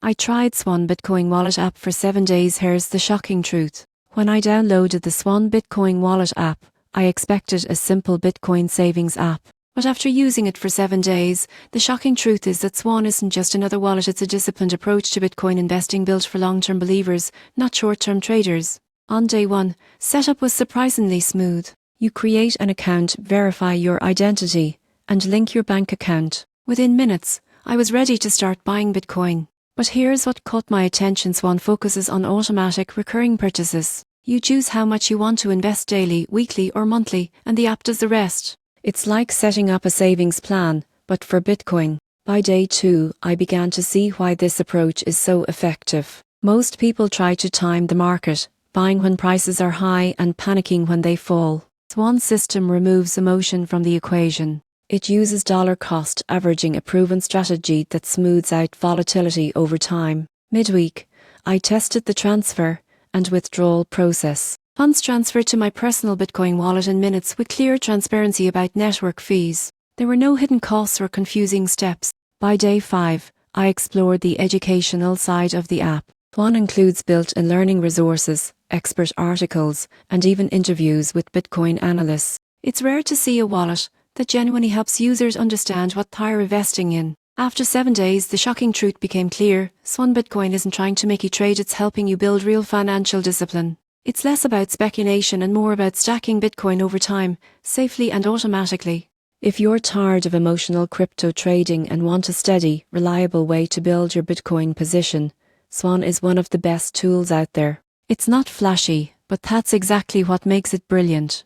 I tried Swan Bitcoin Wallet app for 7 days. Here's the shocking truth. When I downloaded the Swan Bitcoin Wallet app, I expected a simple Bitcoin savings app. But after using it for 7 days, the shocking truth is that Swan isn't just another wallet, it's a disciplined approach to Bitcoin investing built for long-term believers, not short-term traders. On day 1, setup was surprisingly smooth. You create an account, verify your identity, and link your bank account. Within minutes, I was ready to start buying Bitcoin. But here's what caught my attention. Swan focuses on automatic recurring purchases. You choose how much you want to invest daily, weekly, or monthly, and the app does the rest. It's like setting up a savings plan, but for Bitcoin. By day 2, I began to see why this approach is so effective. Most people try to time the market, buying when prices are high and panicking when they fall. Swan's system removes emotion from the equation. It uses dollar cost averaging, a proven strategy that smooths out volatility over time. Midweek, I tested the transfer and withdrawal process. Funds transferred to my personal Bitcoin wallet in minutes with clear transparency about network fees. There were no hidden costs or confusing steps. By day 5, I explored the educational side of the app. Swan includes built-in learning resources, expert articles, and even interviews with Bitcoin analysts. It's rare to see a wallet that genuinely helps users understand what they're investing in. After 7 days, the shocking truth became clear. Swan Bitcoin isn't trying to make you trade, it's helping you build real financial discipline. It's less about speculation and more about stacking Bitcoin over time, safely and automatically. If you're tired of emotional crypto trading and want a steady, reliable way to build your Bitcoin position, Swan is one of the best tools out there. It's not flashy, but that's exactly what makes it brilliant.